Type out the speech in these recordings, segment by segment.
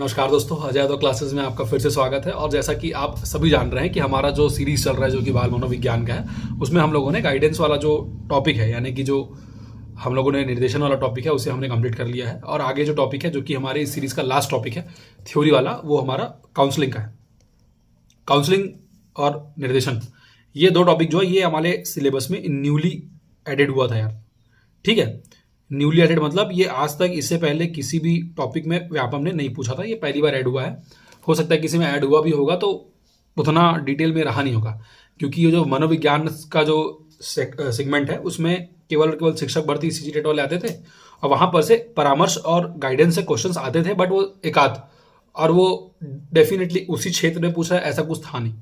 नमस्कार दोस्तों, अजय यादव क्लासेस में आपका फिर से स्वागत है। और जैसा कि आप सभी जान रहे हैं कि हमारा जो सीरीज चल रहा है जो कि बाल मनोविज्ञान का है, उसमें हम लोगों ने गाइडेंस वाला जो टॉपिक है, यानी कि जो हम लोगों ने निर्देशन वाला टॉपिक है उसे हमने कंप्लीट कर लिया है। और आगे जो टॉपिक है जो कि हमारे इस सीरीज का लास्ट टॉपिक है थ्योरी वाला, वो हमारा काउंसलिंग का है। काउंसलिंग और निर्देशन, ये दो टॉपिक जो है ये हमारे सिलेबस में न्यूली एडेड हुआ था यार। ठीक है, न्यूली एडेड मतलब ये आज तक इससे पहले किसी भी टॉपिक में व्यापम ने नहीं पूछा था, ये पहली बार ऐड हुआ है। हो सकता है किसी में ऐड हुआ भी होगा तो उतना डिटेल में रहा नहीं होगा, क्योंकि ये जो मनोविज्ञान का जो सेगमेंट है उसमें केवल और केवल शिक्षक भर्ती सीजी टेट वाले आते थे और वहां पर से परामर्श और गाइडेंस से क्वेश्चंस आते थे, बट वो एकाध, और वो डेफिनेटली उसी क्षेत्र में पूछा है ऐसा कुछ था नहीं।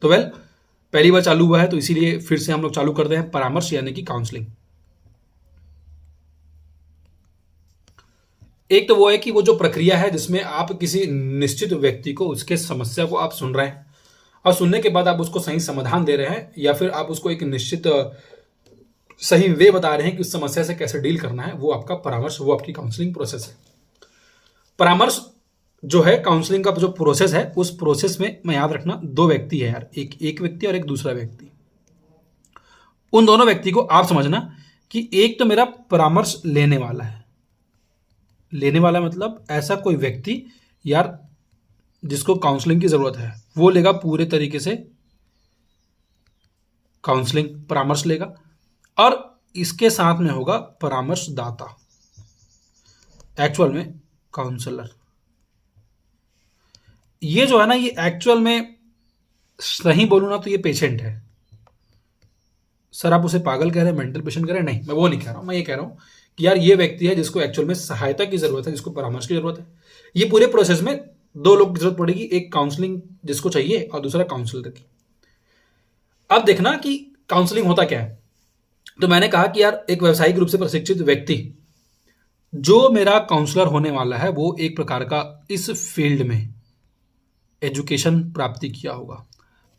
तो पहली बार चालू हुआ है तो इसीलिए फिर से हम लोग चालू करते हैं परामर्श यानी कि काउंसलिंग। एक तो वो है कि वो जो प्रक्रिया है जिसमें आप किसी निश्चित व्यक्ति को उसके समस्या को आप सुन रहे हैं और सुनने के बाद आप उसको सही समाधान दे रहे हैं, या फिर आप उसको एक निश्चित सही वे बता रहे हैं कि उस समस्या से कैसे डील करना है, वो आपका परामर्श, वो आपकी काउंसलिंग प्रोसेस है। परामर्श जो है काउंसलिंग का जो प्रोसेस है, उस प्रोसेस में मैं याद रखना दो व्यक्ति है यार, एक व्यक्ति और एक दूसरा व्यक्ति। उन दोनों व्यक्ति को आप समझना कि एक तो मेरा परामर्श लेने वाला है। लेने वाला मतलब ऐसा कोई व्यक्ति यार जिसको काउंसलिंग की जरूरत है, वो लेगा पूरे तरीके से काउंसलिंग परामर्श लेगा। और इसके साथ में होगा परामर्शदाता, एक्चुअल में काउंसलर। ये जो है ना, ये एक्चुअल में सही बोलूं ना तो ये पेशेंट है। सर आप उसे पागल कह रहे हैं, मेंटल पेशेंट कह रहे हैं, नहीं मैं वो नहीं कह रहा हूं। मैं ये कह रहा हूं कि यार ये व्यक्ति है जिसको एक्चुअल में सहायता की जरूरत है, जिसको परामर्श की जरूरत है। ये पूरे प्रोसेस में दो लोग की जरूरत पड़ेगी, एक काउंसलिंग जिसको चाहिए और दूसरा काउंसलर की। अब देखना कि काउंसलिंग होता क्या है। तो मैंने कहा कि यार एक व्यावसायिक रूप से प्रशिक्षित व्यक्ति जो मेरा काउंसलर होने वाला है, वो एक प्रकार का इस फील्ड में एजुकेशन प्राप्ति किया होगा।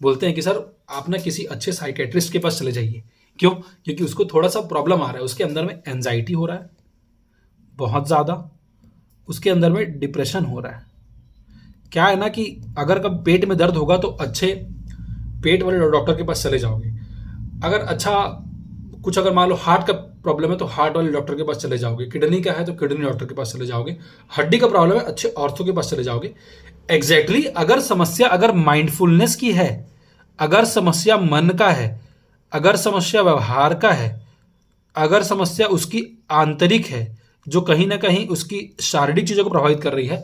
बोलते हैं कि सर आप ना किसी अच्छे साइकेट्रिस्ट के पास चले जाइए। क्यों? क्योंकि उसको थोड़ा सा प्रॉब्लम आ रहा है, उसके अंदर में एंजाइटी हो रहा है बहुत ज़्यादा, उसके अंदर में डिप्रेशन हो रहा है। क्या है ना कि अगर कब पेट में दर्द होगा तो अच्छे पेट वाले डॉक्टर के पास चले जाओगे। अगर अच्छा कुछ अगर मान लो हार्ट का प्रॉब्लम है तो हार्ट वाले डॉक्टर के पास चले जाओगे, किडनी का है तो किडनी डॉक्टर के पास चले जाओगे, हड्डी का प्रॉब्लम है अच्छे ऑर्थो के पास चले जाओगे। एग्जैक्टली अगर समस्या अगर माइंडफुलनेस की है, अगर समस्या मन का है, अगर समस्या व्यवहार का है, अगर समस्या उसकी आंतरिक है जो कहीं ना कहीं उसकी शारीरिक चीजों को प्रभावित कर रही है,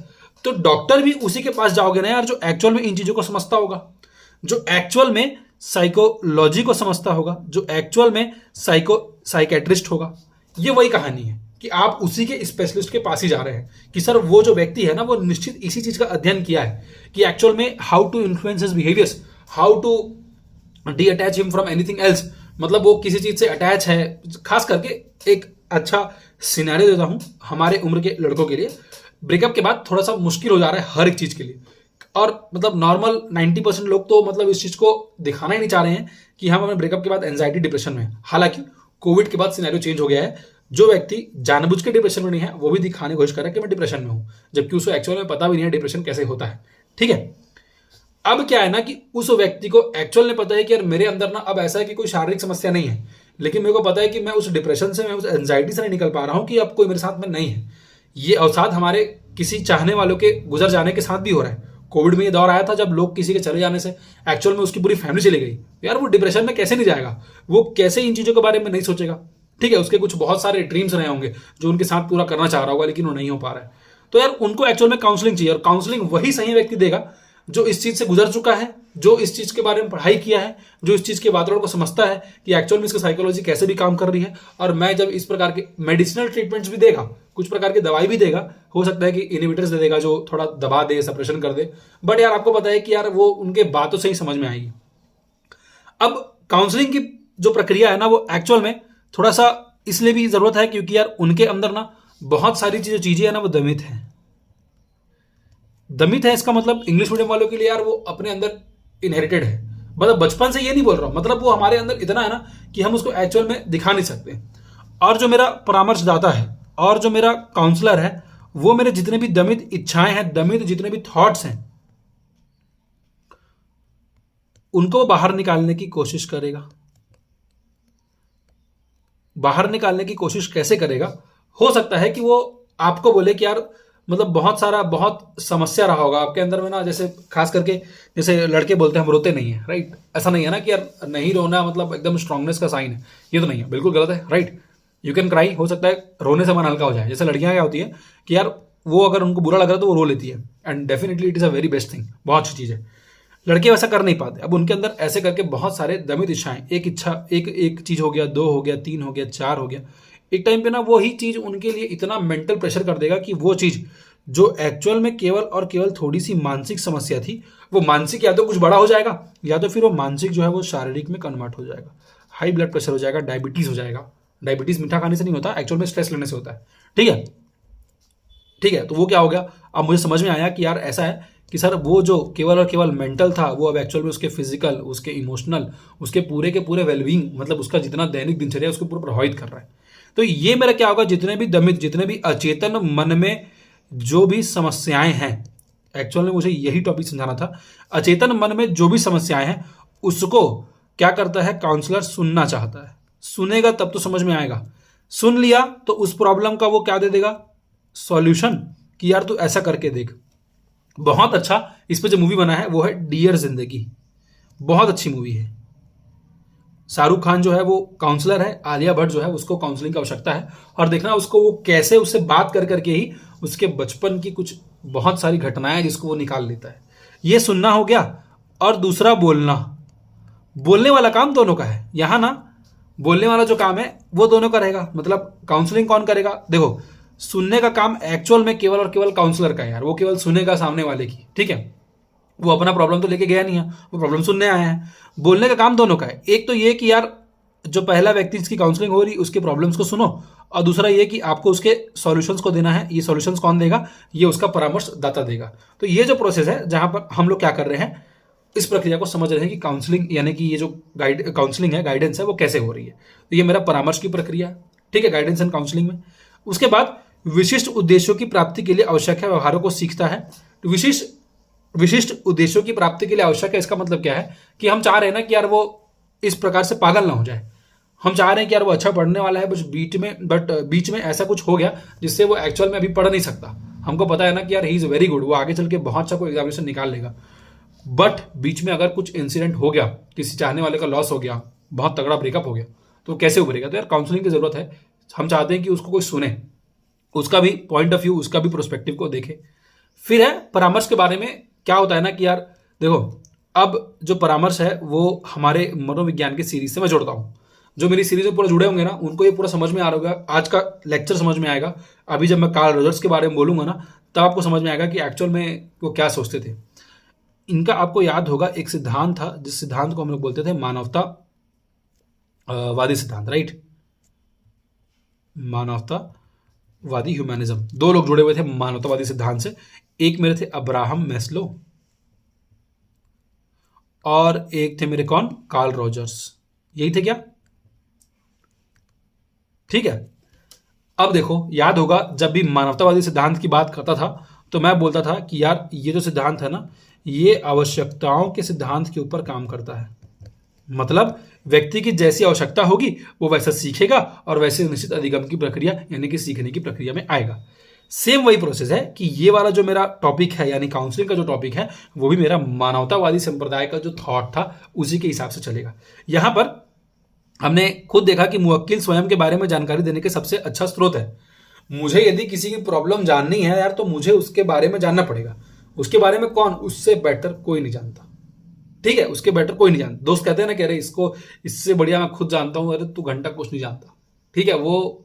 तो डॉक्टर भी उसी के पास जाओगे ना यार जो एक्चुअल में इन चीजों को समझता होगा, जो एक्चुअल में साइकोलॉजी को समझता होगा, जो एक्चुअल में साइकेट्रिस्ट होगा। ये वही कहानी है कि आप उसी के स्पेशलिस्ट के पास ही जा रहे हैं कि सर वो जो व्यक्ति है ना, वो निश्चित इसी चीज का अध्ययन किया है कि एक्चुअल में how to influence his behaviours, how to detach him from anything else. मतलब वो किसी चीज से अटैच है। खास करके एक अच्छा सिनेरियो देता हूं हमारे उम्र के लड़कों के लिए। ब्रेकअप के बाद थोड़ा सा मुश्किल हो जा रहा है हर एक चीज के लिए, और मतलब नॉर्मल 90% लोग तो मतलब इस चीज को दिखाना ही नहीं चाह रहे हैं कि हम अपने ब्रेकअप के बाद एंजाइटी डिप्रेशन में। हालांकि कोविड के बाद सिनेरियो चेंज हो गया है। जो व्यक्ति जानबूझ के डिप्रेशन में नहीं है वो भी दिखाने की कोशिश कर रहा है कि मैं डिप्रेशन में हूं, जबकि उसको एक्चुअल में पता भी नहीं है डिप्रेशन कैसे होता है। ठीक है, अब क्या है ना कि उस व्यक्ति को एक्चुअल में पता है कि यार मेरे अंदर ना अब ऐसा है कि कोई शारीरिक समस्या नहीं है, लेकिन मेरे को पता है कि मैं उस डिप्रेशन से, मैं उस एंजाइटी से नहीं निकल पा रहा हूं कि अब कोई मेरे साथ में नहीं है। ये अवसाद हमारे किसी चाहने वालों के गुजर जाने के साथ भी हो रहा है। कोविड में ये दौर आया था जब लोग किसी के चले जाने से एक्चुअल में उसकी पूरी फैमिली चली गई। यार वो डिप्रेशन में कैसे नहीं जाएगा, वो कैसे इन चीजों के बारे में नहीं सोचेगा। ठीक है, उसके कुछ बहुत सारे ड्रीम्स रहे होंगे जो उनके साथ पूरा करना चाह रहा होगा, लेकिन वो नहीं हो पा रहा है। तो यार उनको एक्चुअल में काउंसलिंग चाहिए, और काउंसलिंग वही सही व्यक्ति देगा जो इस चीज से गुजर चुका है, जो इस चीज के बारे में पढ़ाई किया है, जो इस चीज के वातावरण को समझता है कि एक्चुअल में इसकी साइकोलॉजी कैसे भी काम कर रही है। और मैं जब इस प्रकार के मेडिसिनल ट्रीटमेंट्स भी देगा, कुछ प्रकार की दवाई भी देगा, हो सकता है कि इनहिबिटर्स दे देगा जो थोड़ा दबा दे, सप्रेशन कर दे, बट यार आपको पता है कि यार वो उनके बातों से ही समझ में आएगी। अब काउंसलिंग की जो प्रक्रिया है ना, वो एक्चुअल में थोड़ा सा इसलिए भी जरूरत है क्योंकि यार उनके अंदर ना बहुत सारी चीजें है ना, वो दमित है। दमित है इसका मतलब इंग्लिश मीडियम वालों के लिए यार वो अपने अंदर इनहेरिटेड है। मतलब बचपन से ये नहीं बोल रहा हूं, मतलब वो हमारे अंदर इतना है ना कि हम उसको एक्चुअल में दिखा नहीं सकते। और जो मेरा परामर्शदाता है और जो मेरा काउंसलर है, वो मेरे जितने भी दमित इच्छाएं हैं, दमित जितने भी थॉट्स हैं, उनको बाहर निकालने की कोशिश करेगा। बाहर निकालने की कोशिश कैसे करेगा? हो सकता है कि वो आपको बोले कि यार मतलब बहुत समस्या रहा होगा आपके अंदर में ना, जैसे खास करके जैसे लड़के बोलते हैं हम रोते नहीं है, राइट? ऐसा नहीं है ना कि यार नहीं रोना मतलब एकदम स्ट्रांगनेस का साइन है, ये तो नहीं है, बिल्कुल गलत है, राइट? यू कैन क्राई, हो सकता है रोने से मन हल्का हो जाए। जैसे लड़कियां क्या होती है कि यार वो अगर उनको बुरा लग रहा है तो वो रो लेती है, and definitely it is a very best thing, बहुत अच्छी चीज़ है। लड़के वैसा कर नहीं पाते। अब उनके अंदर ऐसे करके बहुत सारे दमित इच्छाएं, एक इच्छा एक चीज हो गया, 2 हो गया, 3 हो गया, 4 हो गया, एक टाइम पे ना वो ही चीज उनके लिए इतना मेंटल प्रेशर कर देगा कि वो चीज जो एक्चुअल में केवल और केवल थोड़ी सी मानसिक समस्या थी, वो मानसिक या तो कुछ बड़ा हो जाएगा, या तो फिर वो मानसिक जो है वो शारीरिक में कन्वर्ट हो जाएगा। हाई ब्लड प्रेशर हो जाएगा, डायबिटीज हो जाएगा। डायबिटीज मीठा खाने से नहीं होता, एक्चुअल में स्ट्रेस लेने से होता है। ठीक है, ठीक है। तो वो क्या हो गया, अब मुझे समझ में आया कि यार ऐसा है कि सर वो जो केवल और केवल मेंटल था, वो अब एक्चुअल में उसके फिजिकल, उसके इमोशनल, उसके पूरे के पूरे वेलबींग, मतलब उसका जितना दैनिक दिनचर्या उसको पूरा प्रभावित कर रहा है। तो ये मेरा क्या होगा, जितने भी दमित, जितने भी अचेतन मन में जो भी समस्याएं हैं, एक्चुअल में मुझे यही टॉपिक समझाना था। अचेतन मन में जो भी समस्याएं हैं उसको क्या करता है, काउंसलर सुनना चाहता है। सुनेगा तब तो समझ में आएगा। सुन लिया तो उस प्रॉब्लम का वो क्या दे देगा, सॉल्यूशन, कि यार तू ऐसा करके देख। बहुत अच्छा इस पे जो मूवी बना है वो है डियर जिंदगी, बहुत अच्छी मूवी है। शाहरुख खान जो है वो काउंसलर है, आलिया भट्ट जो है उसको काउंसलिंग की आवश्यकता है, और देखना उसको वो कैसे उससे बात कर करके ही उसके बचपन की कुछ बहुत सारी घटनाएं जिसको वो निकाल लेता है। ये सुनना हो गया, और दूसरा बोलना। बोलने वाला काम दोनों का है यहां ना, बोलने वाला जो काम है वो दोनों का रहेगा। मतलब काउंसलिंग कौन करेगा, देखो सुनने का काम एक्चुअल में केवल और केवल काउंसलर का है यार, वो केवल सुनेगा सामने वाले की, ठीक है? वो अपना प्रॉब्लम तो लेके गया नहीं है, वो प्रॉब्लम सुनने आया है। बोलने का काम दोनों का है। एक तो ये कि यार जो पहला व्यक्ति जिसकी काउंसलिंग हो रही उसके प्रॉब्लम्स को सुनो, और दूसरा ये कि आपको उसके सॉल्यूशंस को देना है। ये सॉल्यूशंस कौन देगा, ये उसका परामर्श दाता देगा। तो ये जो प्रोसेस है जहां पर हम लोग क्या कर रहे हैं, इस प्रक्रिया को समझ रहे हैं कि काउंसलिंग यानी कि ये जो काउंसलिंग है, गाइडेंस है, वो कैसे हो रही है। तो ये मेरा परामर्श की प्रक्रिया, ठीक है, गाइडेंस एंड काउंसलिंग में। उसके बाद विशिष्ट उद्देश्यों की प्राप्ति के लिए आवश्यक है व्यवहारों को सीखता है। तो विशिष्ट उद्देश्यों की प्राप्ति के लिए आवश्यक है, इसका मतलब क्या है कि हम चाह रहे हैं ना कि यार वो इस प्रकार से पागल ना हो जाए। हम चाह रहे हैं कि यार वो अच्छा पढ़ने वाला है, बट बीच में ऐसा कुछ हो गया जिससे वो एक्चुअल में अभी पढ़ नहीं सकता। हमको पता है ना कि यार ही इज वेरी गुड, वो आगे चल के बहुत अच्छा कोई एग्जामिनेशन निकाल लेगा, बट बीच में अगर कुछ इंसिडेंट हो गया, किसी चाहने वाले का लॉस हो गया, बहुत तगड़ा ब्रेकअप हो गया, तो कैसे उभरेगा? तो यार काउंसलिंग की जरूरत है। हम चाहते हैं कि उसको कोई सुने, उसका भी पॉइंट ऑफ व्यू, उसका भी प्रोस्पेक्टिव को देखे। फिर है परामर्श के बारे में। क्या होता है ना कि यार देखो, अब जो परामर्श है वो हमारे मनोविज्ञान की सीरीज से मैं जोड़ता हूं। जो मेरी सीरीज में पूरा जुड़े होंगे ना, उनको ये पूरा समझ में आ रहा होगा। आज का लेक्चर समझ में आएगा। अभी जब मैं कार्ल रॉजर्स के बारे में बोलूंगा ना, तब आपको समझ में आएगा कि एक्चुअल में वो क्या सोचते थे। इनका आपको याद होगा एक सिद्धांत था, जिस सिद्धांत को हम लोग बोलते थे मानवता वादी सिद्धांत, राइट? मानवतावादी, ह्यूमैनिज्म। दो लोग जुड़े हुए थे मानवतावादी सिद्धांत से। एक मेरे थे अब्राहम मैस्लो, और एक थे मेरे कौन, कार्ल रॉजर्स। यही थे क्या? ठीक है। अब देखो, याद होगा जब भी मानवतावादी सिद्धांत की बात करता था तो मैं बोलता था कि यार ये जो सिद्धांत है ना, ये आवश्यकताओं के सिद्धांत के ऊपर काम करता है। मतलब व्यक्ति की जैसी आवश्यकता होगी वो वैसा सीखेगा, और वैसे निश्चित अधिगम की प्रक्रिया यानी कि सीखने की प्रक्रिया में आएगा। सेम वही प्रोसेस है कि ये वाला जो मेरा टॉपिक है यानी काउंसलिंग का जो टॉपिक है, वो भी मेरा मानवतावादी संप्रदाय का जो थॉट था उसी के हिसाब से चलेगा। यहां पर हमने खुद देखा कि मुवक्किल स्वयं के बारे में जानकारी देने के सबसे अच्छा स्रोत है। मुझे यदि किसी की प्रॉब्लम जाननी है यार, तो मुझे उसके बारे में जानना पड़ेगा। उसके बारे में कौन, उससे बेटर कोई नहीं जानता, ठीक है? उसके बेटर कोई नहीं जानता। दोस्त कहते हैं ना, कह रहे इसको इससे बढ़िया मैं खुद जानता हूं। अरे तू घंटा कुछ नहीं जानता, ठीक है? वो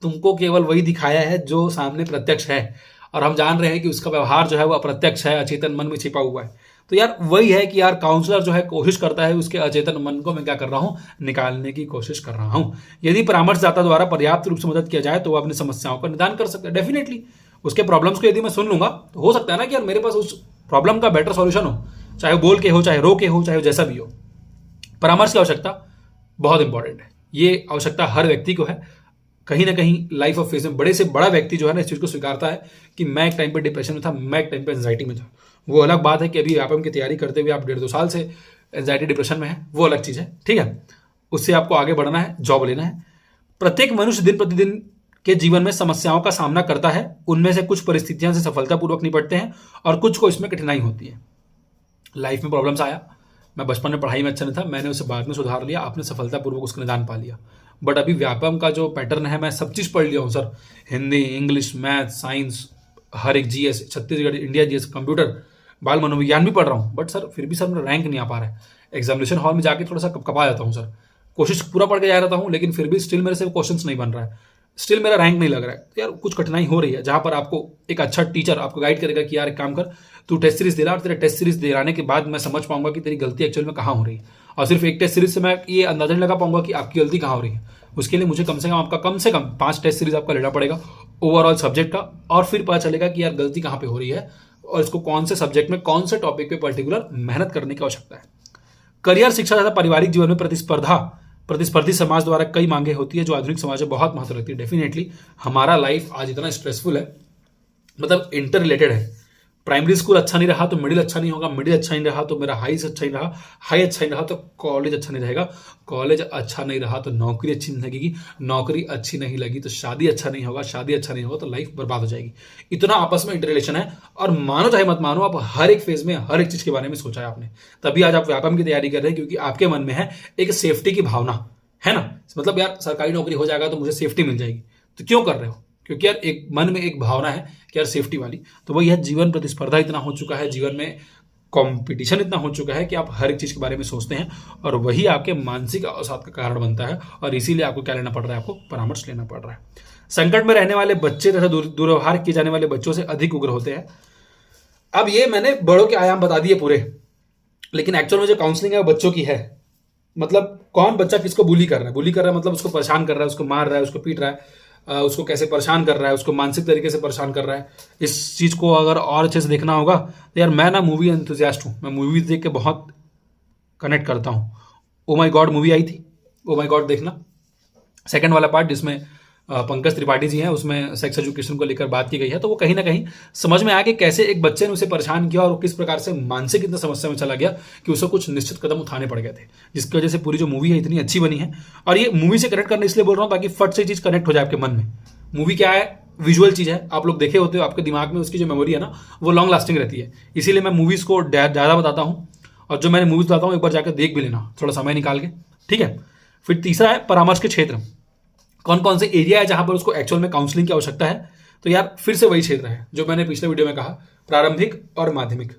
तुमको केवल वही दिखाया है जो सामने प्रत्यक्ष है, और हम जान रहे हैं कि उसका व्यवहार जो है वो अप्रत्यक्ष है, अचेतन मन में छिपा हुआ है। तो यार वही है कि यार काउंसलर जो है कोशिश करता है उसके अचेतन मन को मैं क्या कर रहा हूं, निकालने की कोशिश कर रहा हूं। यदि परामर्शदाता द्वारा पर्याप्त रूप से मदद किया जाए तो वो अपनी समस्याओं का निदान कर सकता है। डेफिनेटली उसके प्रॉब्लम्स को यदि मैं सुन लूंगा तो हो सकता है ना कि यार मेरे पास उस प्रॉब्लम का बेटर सॉल्यूशन हो, चाहे वो बोल के हो, चाहे रो के हो, चाहे जैसा भी हो। परामर्श की आवश्यकता बहुत इंपॉर्टेंट है। ये आवश्यकता हर व्यक्ति को है। कहीं ना कहीं लाइफ ऑफ फेज में बड़े से बड़ा व्यक्ति जो है ना इस चीज़ को स्वीकारता है कि मैं एक टाइम पे डिप्रेशन में था, मैं एक टाइम पे एंजाइटी में था। वो अलग बात है कि अभी व्यापम की तैयारी करते हुए आप 1.5-2 साल से एंजाइटी डिप्रेशन में है, वो अलग चीज़ है, ठीक है। उससे आपको आगे बढ़ना है, जॉब लेना है। प्रत्येक मनुष्य दिन प्रतिदिन के जीवन में समस्याओं का सामना करता है। उनमें से कुछ परिस्थितियां से सफलतापूर्वक निपटते हैं और कुछ को इसमें कठिनाई होती है। लाइफ में प्रॉब्लम्स आया, मैं बचपन में पढ़ाई में अच्छा नहीं था, मैंने उसे बाद में सुधार लिया, आपने सफलतापूर्वक उसका निदान पा लिया। बट अभी व्यापम का जो पैटर्न है, मैं सब चीज़ पढ़ लिया हूँ sir, Hindi, English, math, science, हर एक GS, Chhattisgarh India GS, computer, बाल मनोविज्ञान भी पढ़ रहा हूँ। बट सर फिर भी सर मेरा रैंक नहीं आ पा रहा है। एग्जामिनेशन हॉल में जाके थोड़ा सा कपा जाता हूँ सर, कोशिश पूरा पढ़ के जा रहा हूँ, लेकिन फिर भी स्टिल मेरे से क्वेश्चंस नहीं बन रहा है, स्टिल मेरा रैंक नहीं लग रहा है। तो यार कुछ कठिनाई हो रही है, जहां पर आपको एक अच्छा टीचर आपको गाइड करेगा कि यार एक काम कर, तू टेस्ट सीरीज दे रहा, और तेरे टेस्ट सीरीज दिलाने के बाद मैं समझ पाऊंगा कि तेरी गलती एक्चुअल में कहाँ हो रही है। और सिर्फ एक टेस्ट सीरीज से मैं ये अंदाजा नहीं लगा पाऊंगा कि आपकी गलती कहाँ हो रही है। उसके लिए मुझे कम से कम 5 टेस्ट सीरीज आपका लेना पड़ेगा ओवरऑल सब्जेक्ट का, और फिर पता चलेगा कि यार गलती कहाँ पे हो रही है और इसको कौन से सब्जेक्ट में कौन से टॉपिक पे पर्टिकुलर मेहनत करने की आवश्यकता है। करियर, शिक्षा तथा पारिवारिक जीवन में प्रतिस्पर्धी समाज द्वारा कई मांगे होती है जो आधुनिक समाज में बहुत महत्व रखती है। डेफिनेटली हमारा लाइफ आज इतना स्ट्रेसफुल है, मतलब इंटर रिलेटेड है। प्राइमरी स्कूल अच्छा नहीं रहा तो मिडिल अच्छा नहीं होगा, मिडिल अच्छा नहीं रहा तो मेरा हाई अच्छा नहीं रहा, हाई अच्छा नहीं रहा तो कॉलेज अच्छा नहीं रहेगा, कॉलेज अच्छा नहीं रहा तो नौकरी अच्छी नहीं लगेगी, नौकरी अच्छी नहीं लगी तो शादी अच्छा नहीं होगा, शादी अच्छा नहीं होगा तो लाइफ बर्बाद हो जाएगी। इतना आपस में इंटर रिलेशन है। और मानो चाहे मत मानो, आप हर एक फेज में हर एक चीज के बारे में सोचा है आपने, तभी आज आप व्यापम की तैयारी कर रहे हैं, क्योंकि आपके मन में है एक सेफ्टी की भावना, है ना। मतलब यार सरकारी नौकरी हो जाएगा तो मुझे सेफ्टी मिल जाएगी। तो क्यों कर रहे हो? क्योंकि यार एक मन में एक भावना है कि यार सेफ्टी वाली। तो वही है, जीवन प्रतिस्पर्धा इतना हो चुका है, जीवन में कंपटीशन इतना हो चुका है कि आप हर एक चीज के बारे में सोचते हैं, और वही आपके मानसिक अवसाद का कारण बनता है। और इसीलिए आपको क्या लेना पड़ रहा है? आपको परामर्श लेना पड़ रहा है। संकट में रहने वाले बच्चे तथा दुर्व्यवहार किए जाने वाले बच्चों से अधिक उग्र होते हैं। अब ये मैंने बड़ों के आयाम बता दिए पूरे, लेकिन एक्चुअल में जो काउंसलिंग है वो बच्चों की है। मतलब कौन बच्चा किसको बुली कर रहा है? बुली कर रहा है मतलब उसको परेशान कर रहा है, उसको मार रहा है, उसको पीट रहा है, उसको कैसे परेशान कर रहा है, उसको मानसिक तरीके से परेशान कर रहा है। इस चीज़ को अगर और अच्छे से देखना होगा तो यार मैं ना मूवी एंथुजियास्ट हूँ, मैं मूवी देख के बहुत कनेक्ट करता हूँ। ओ माई गॉड मूवी आई थी, ओ माई गॉड देखना, सेकंड वाला पार्ट जिसमें पंकज त्रिपाठी जी हैं, उसमें सेक्स एजुकेशन को लेकर बात की गई है। तो वो कहीं ना कहीं समझ में आया कि कैसे एक बच्चे ने उसे परेशान किया और वो किस प्रकार से मानसिक इतना समस्या में चला गया कि उसे कुछ निश्चित कदम उठाने पड़ गए थे, जिसकी वजह से पूरी जो मूवी है इतनी अच्छी बनी है। और ये मूवी से कनेक्ट करने इसलिए बोल रहा हूँ ताकि फट से चीज़ कनेक्ट हो जाए आपके मन में। मूवी क्या है? विजुअल चीज़ है, आप लोग देखे होते हो, आपके दिमाग में उसकी जो मेमोरी है ना वो लॉन्ग लास्टिंग रहती है। इसीलिए मैं मूवीज़ को ज़्यादा बताता हूँ, और जो मैंने मूवीज़ बताता हूँ एक बार जाकर देख भी लेना थोड़ा समय निकाल के, ठीक है। फिर तीसरा है परामर्श के क्षेत्र, कौन कौन से एरिया है जहां पर उसको एक्चुअल में काउंसलिंग की आवश्यकता है। तो यार फिर से वही क्षेत्र है जो मैंने पिछले वीडियो में कहा, प्रारंभिक और माध्यमिक।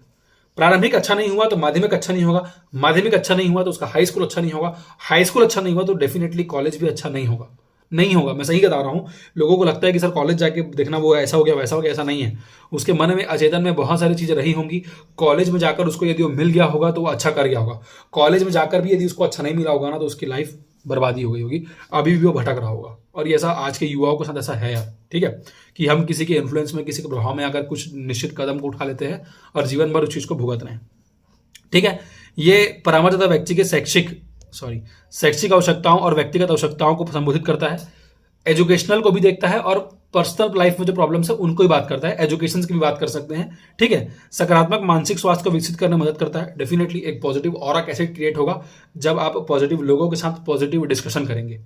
प्रारंभिक अच्छा नहीं हुआ तो माध्यमिक अच्छा नहीं होगा, माध्यमिक अच्छा नहीं हुआ तो उसका हाई स्कूल अच्छा नहीं होगा, हाई स्कूल अच्छा नहीं हुआ तो डेफिनेटली कॉलेज भी अच्छा नहीं होगा। नहीं होगा, मैं सही बता रहा हूँ। लोगों को लगता है कि सर कॉलेज जाके देखना वो ऐसा हो गया वैसा हो गया, ऐसा नहीं है। उसके मन में अचेतन में बहुत सारी चीज़ें रही होंगी। कॉलेज में जाकर उसको यदि वो मिल गया होगा तो वो अच्छा कर गया होगा, कॉलेज में जाकर भी यदि उसको अच्छा नहीं मिला होगा ना तो उसकी लाइफ बर्बादी हो गई होगी, अभी भी वो भटक रहा होगा। और ये ऐसा आज के युवाओं के साथ ऐसा है यार, ठीक है, कि हम किसी के इन्फ्लुएंस में, किसी के प्रभाव में आकर कुछ निश्चित कदम को उठा लेते हैं और जीवन भर उस चीज़ को भुगत रहे हैं, ठीक है। ये परामर्श तथा व्यक्ति के शैक्षिक आवश्यकताओं और व्यक्तिगत आवश्यकताओं को संबोधित करता है। एजुकेशनल को भी देखता है और पर्सनल लाइफ में जो प्रॉब्लम्स है उनको भी बात करता है, एजुकेशन की भी बात कर सकते हैं, ठीक है। सकारात्मक मानसिक स्वास्थ्य को विकसित करने में मदद करता है। डेफिनेटली एक पॉजिटिव ऑरा कैसे क्रिएट होगा जब आप पॉजिटिव लोगों के साथ पॉजिटिव डिस्कशन करेंगे।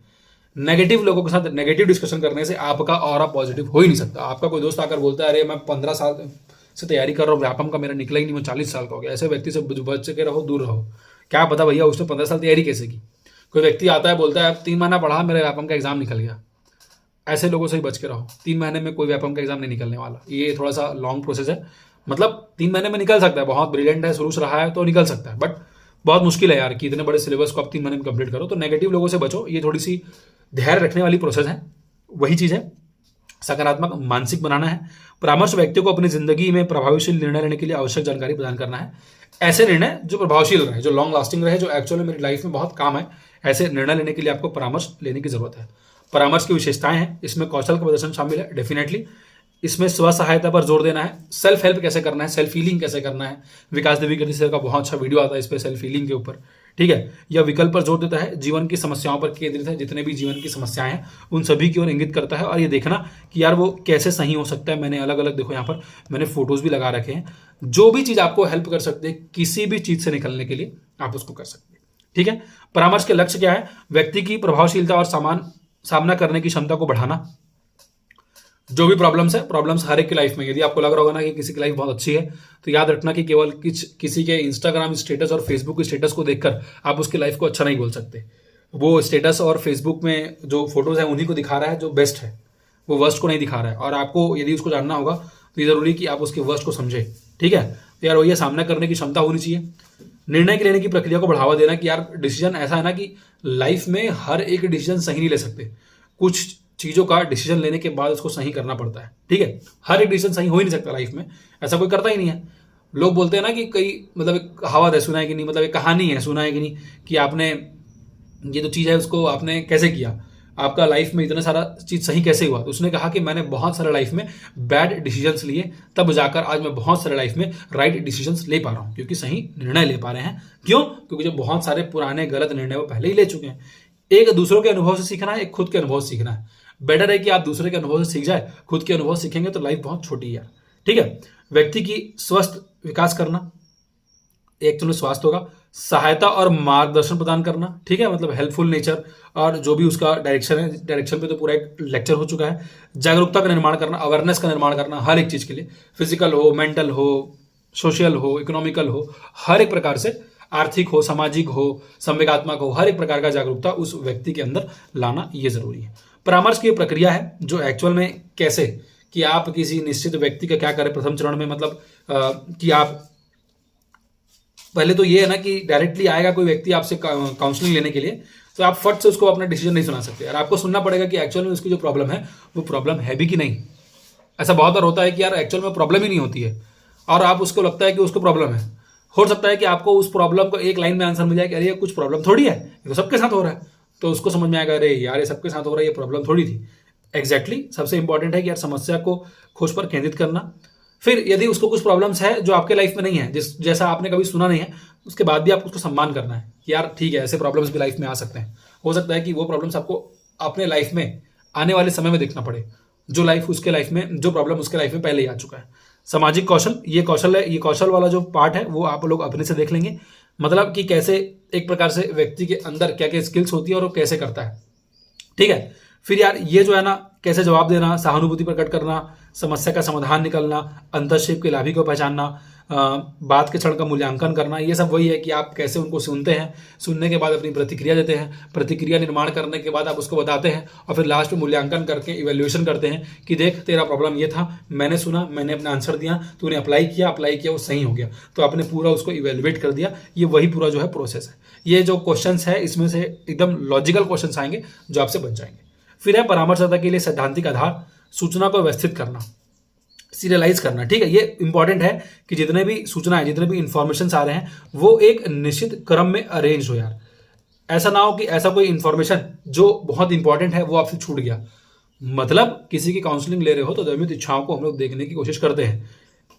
नेगेटिव लोगों के साथ नेगेटिव डिस्कशन करने से आपका ऑरा पॉजिटिव हो ही नहीं सकता। आपका कोई दोस्त आकर बोलता है अरे मैं 15 साल से तैयारी कर रहा हूँ, व्यापम का मेरा निकला ही नहीं, मैं 40 साल का हो गया, ऐसे व्यक्ति से बच के रहो, दूर रहो। क्या पता भैया उसने 15 साल तैयारी कैसे की। कोई व्यक्ति आता है बोलता है 3 महीना पढ़ा, मेरे व्यापम का एग्जाम निकल गया, ऐसे लोगों से ही बच के रहो। 3 महीने में कोई व्यापम का एग्जाम नहीं निकलने वाला, ये थोड़ा सा लॉन्ग प्रोसेस है। मतलब 3 महीने में निकल सकता है, बहुत ब्रिलियंट है, शुरू से रहा है तो निकल सकता है, बट बहुत मुश्किल है यार कि इतने बड़े सिलेबस को आप 3 महीने में कंप्लीट करो। तो नेगेटिव लोगों से बचो, ये थोड़ी सी धैर्य रखने वाली प्रोसेस है। वही चीज़ है, सकारात्मक मानसिक बनाना है। परामर्श व्यक्ति को अपनी जिंदगी में प्रभावशील निर्णय लेने के लिए आवश्यक जानकारी प्रदान करना है। ऐसे निर्णय जो प्रभावशील रहे, जो लॉन्ग लास्टिंग रहे, जो एक्चुअली मेरी लाइफ में बहुत काम है, ऐसे निर्णय लेने के लिए आपको परामर्श लेने की जरूरत है। परामर्श की विशेषताएं हैं, इसमें कौशल का प्रदर्शन शामिल है। डेफिनेटली इसमें स्व सहायता पर जोर देना है, सेल्फ हेल्प कैसे करना है, सेल्फ हीलिंग कैसे करना है। विकास देवी कृति सर का बहुत अच्छा वीडियो आता है इस पर सेल्फ हीलिंग के ऊपर, ठीक है। यह विकल्प पर जोर देता है, जीवन की समस्याओं पर केंद्रित है, जितने भी जीवन की समस्याएं हैं उन सभी की ओर इंगित करता है। और ये देखना कि यार वो कैसे सही हो सकता है, मैंने अलग अलग, देखो यहाँ पर मैंने फोटोज भी लगा रखे हैं। जो भी चीज आपको हेल्प कर सकती है किसी भी चीज से निकलने के लिए, आप उसको कर सकते हैं। ठीक है। परामर्श के लक्ष्य क्या है? व्यक्ति की प्रभावशीलता और सामना करने की क्षमता को बढ़ाना। जो भी प्रॉब्लम्स है, प्रॉब्लम्स हर एक की लाइफ में, यदि आपको लग रहा होगा ना कि किसी की लाइफ बहुत अच्छी है, तो याद रखना कि केवल किसी के इंस्टाग्राम स्टेटस और फेसबुक के स्टेटस को देखकर आप उसकी लाइफ को अच्छा नहीं बोल सकते। वो स्टेटस और फेसबुक में जो फोटोज है उन्हीं को दिखा रहा है जो बेस्ट है, वो वर्स्ट को नहीं दिखा रहा है। और आपको यदि उसको जानना होगा तो ये जरूरी कि आप उसके वर्स्ट को समझे। ठीक है। तो यार वही सामना करने की क्षमता होनी चाहिए। निर्णय के लेने की प्रक्रिया को बढ़ावा देना कि यार डिसीजन ऐसा है ना कि लाइफ में हर एक डिसीजन सही नहीं ले सकते, कुछ चीजों का डिसीजन लेने के बाद उसको सही करना पड़ता है। ठीक है। हर एक डिसीजन सही हो ही नहीं सकता लाइफ में, ऐसा कोई करता ही नहीं है। लोग बोलते हैं ना कि कई, मतलब एक कहावत है, सुना है कि नहीं, मतलब एक कहानी है, सुना है कि नहीं, कि आपने ये जो चीज है उसको आपने कैसे किया, आपका लाइफ में इतना सारा चीज सही कैसे हुआ। तो उसने कहा कि मैंने बहुत सारे लाइफ में बैड डिसीजंस लिए, तब जाकर आज मैं बहुत सारे लाइफ में राइट डिसीजंस ले पा रहा हूं, क्योंकि सही निर्णय ले पा रहे हैं। क्यों? क्योंकि जो बहुत सारे पुराने गलत निर्णय वो पहले ही ले चुके हैं। एक दूसरों के अनुभव से सीखना है, एक खुद के अनुभव से सीखना है। बेटर है कि आप दूसरे के अनुभव से सीख जाए, खुद के अनुभव सीखेंगे तो लाइफ बहुत छोटी है। ठीक है। व्यक्ति की स्वस्थ विकास करना, एक तो स्वास्थ्य होगा, सहायता और मार्गदर्शन प्रदान करना। ठीक है, मतलब हेल्पफुल नेचर, और जो भी उसका डायरेक्शन है, डायरेक्शन पे तो पूरा एक लेक्चर हो चुका है। जागरूकता का निर्माण करना, अवेयरनेस का निर्माण करना हर एक चीज के लिए, फिजिकल हो, मेंटल हो, सोशल हो, इकोनॉमिकल हो, हर एक प्रकार से, आर्थिक हो, सामाजिक हो, संवेगात्मक हो, हर एक प्रकार का जागरूकता उस व्यक्ति के अंदर लाना ये जरूरी है। परामर्श की प्रक्रिया है जो एक्चुअल में कैसे कि आप किसी निश्चित व्यक्ति का क्या करें प्रथम चरण में, मतलब कि आप पहले तो ये है ना कि डायरेक्टली आएगा कोई व्यक्ति आपसे काउंसलिंग लेने के लिए, तो आप फट से उसको अपना डिसीजन नहीं सुना सकते। और आपको सुनना पड़ेगा कि एक्चुअल में उसकी जो प्रॉब्लम है वो प्रॉब्लम है भी कि नहीं। ऐसा बहुत बार होता है कि यार एक्चुअल में प्रॉब्लम ही नहीं होती है और आप उसको लगता है कि उसको प्रॉब्लम है। हो सकता है कि आपको उस प्रॉब्लम को एक लाइन में आंसर मिल जाए कि अरे ये कुछ प्रॉब्लम थोड़ी है, ये तो सबके साथ हो रहा है। तो उसको समझ में आएगा अरे यार ये सबके साथ हो रहा है, ये प्रॉब्लम थोड़ी थी। एग्जैक्टली सबसे इंपॉर्टेंट है कि यार समस्या को खोज पर केंद्रित करना। फिर यदि उसको कुछ प्रॉब्लम्स है जो आपके लाइफ में नहीं है, जैसा आपने कभी सुना नहीं है, उसके बाद भी आपको उसको सम्मान करना है कि यार ठीक है, ऐसे प्रॉब्लम्स भी लाइफ में आ सकते हैं। हो सकता है कि वो प्रॉब्लम्स आपको अपने लाइफ में आने वाले समय में देखना पड़े, जो लाइफ उसके लाइफ में, जो प्रॉब्लम उसके लाइफ में पहले ही आ चुका है। सामाजिक कौशल, ये कौशल है, ये कौशल वाला जो पार्ट है वो आप लोग अपने से देख लेंगे, मतलब कि कैसे एक प्रकार से व्यक्ति के अंदर क्या क्या स्किल्स होती है और वो कैसे करता है। ठीक है। फिर यार ये जो है ना, कैसे जवाब देना, सहानुभूति प्रकट करना, समस्या का समाधान निकलना, अंतरक्षेप के लाभी को पहचानना, बात के क्षण का मूल्यांकन करना, ये सब वही है कि आप कैसे उनको सुनते हैं, सुनने के बाद अपनी प्रतिक्रिया देते हैं, प्रतिक्रिया निर्माण करने के बाद आप उसको बताते हैं, और फिर लास्ट में मूल्यांकन करके इवेल्युएशन करते हैं कि देख तेरा प्रॉब्लम ये था, मैंने सुना, मैंने अपना आंसर दिया, तूने अप्लाई किया, वो सही हो गया, तो आपने पूरा उसको इवेल्युएट कर दिया। ये वही पूरा जो है प्रोसेस है। ये जो क्वेश्चन है इसमें से एकदम लॉजिकल क्वेश्चन आएंगे जो आपसे बन जाएंगे। फिर है परामर्शदाता के लिए सैद्धांतिक आधार, सूचना को व्यवस्थित करना, सीरियलाइज करना। ठीक है, ये इंपॉर्टेंट है कि जितने भी सूचना है, जितने भी इंफॉर्मेशन आ रहे हैं वो एक निश्चित क्रम में अरेंज हो। यार ऐसा ना हो कि ऐसा कोई इंफॉर्मेशन जो बहुत इंपॉर्टेंट है वो आपसे छूट गया। मतलब किसी की काउंसलिंग ले रहे हो तो दैविक इच्छाओं को हम लोग देखने की कोशिश करते हैं।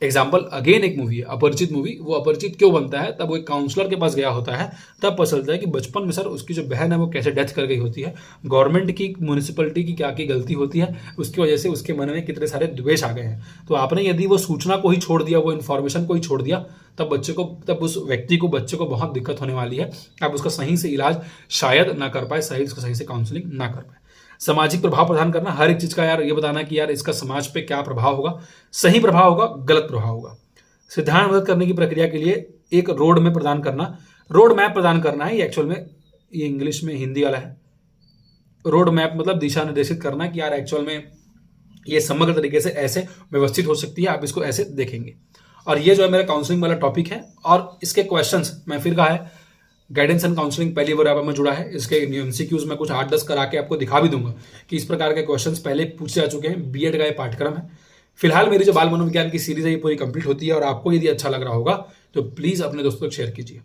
एग्जाम्पल अगेन एक मूवी है अपरिचित मूवी। वो अपरिचित क्यों बनता है? तब वो एक काउंसलर के पास गया होता है, तब पता चलता है कि बचपन में सर उसकी जो बहन है वो कैसे डेथ कर गई होती है, गवर्नमेंट की, म्यूनिसिपलिटी की क्या की गलती होती है, उसकी वजह से उसके मन में कितने सारे द्वेष आ गए हैं। तो आपने यदि वो सूचना को ही छोड़ दिया, वो इन्फॉर्मेशन को ही छोड़ दिया, तब उस व्यक्ति को, बच्चे को बहुत दिक्कत होने वाली है। आप उसका सही से इलाज शायद ना कर पाए, सही से काउंसलिंग ना कर पाए। सामाजिक प्रभाव प्रदान करना, हर एक चीज का यार ये बताना कि यार इसका समाज पे क्या प्रभाव होगा, सही प्रभाव होगा, गलत प्रभाव होगा। सिद्धांत मदद करने की प्रक्रिया के लिए एक रोड मैप प्रदान करना, रोड मैप प्रदान करना है। ये एक्चुअल में ये इंग्लिश में हिंदी वाला है। रोड मैप मतलब दिशा निर्देशित करना कि यार एक्चुअल में ये समग्र तरीके से ऐसे व्यवस्थित हो सकती है, आप इसको ऐसे देखेंगे। और ये जो है मेरा काउंसलिंग वाला टॉपिक है, और इसके क्वेश्चंस मैं फिर कहा है गाइडेंस एंड काउंसलिंग पहली बार में जुड़ा है। इसके एमसीक्यूज में कुछ 8-10 करा के आपको दिखा भी दूंगा कि इस प्रकार के क्वेश्चंस पहले पूछे जा चुके हैं। बीएड का ये पाठ्यक्रम है। फिलहाल मेरी जो बाल मनोविज्ञान की सीरीज है ये पूरी कंप्लीट होती है, और आपको यदि अच्छा लग रहा होगा तो प्लीज अपने दोस्तों को शेयर कीजिए।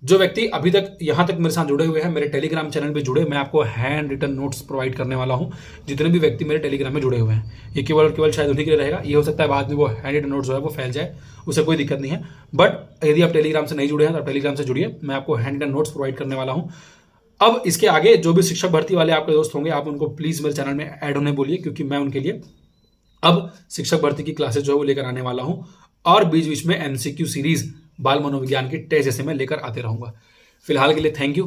जो व्यक्ति अभी तक यहाँ तक मेरे साथ जुड़े हुए हैं, मेरे टेलीग्राम चैनल पे जुड़े, मैं आपको हैंड रिटन नोट्स प्रोवाइड करने वाला हूँ। जितने भी व्यक्ति मेरे टेलीग्राम में जुड़े हुए हैं, ये केवल और केवल शायद उन्हीं के लिए रहेगा। ये हो सकता है बाद में वो हैंड रिटन नोट्स जो है वो फैल जाए, उससे कोई दिक्कत नहीं है। बट यदि आप टेलीग्राम से नहीं जुड़े हैं तो आप टेलीग्राम से जुड़िए, मैं आपको हैंड रिटन नोट्स प्रोवाइड करने वाला हूँ। अब इसके आगे जो भी शिक्षक भर्ती वाले आपके दोस्त होंगे, आप उनको प्लीज़ मेरे चैनल में ऐड होने बोलिए, क्योंकि मैं उनके लिए अब शिक्षक भर्ती की क्लासेस जो है वो लेकर आने वाला हूँ। और बीच बीच में एमसीक्यू सीरीज, बाल मनोविज्ञान की टेस्ट जैसे मैं लेकर आते रहूंगा। फिलहाल के लिए थैंक यू।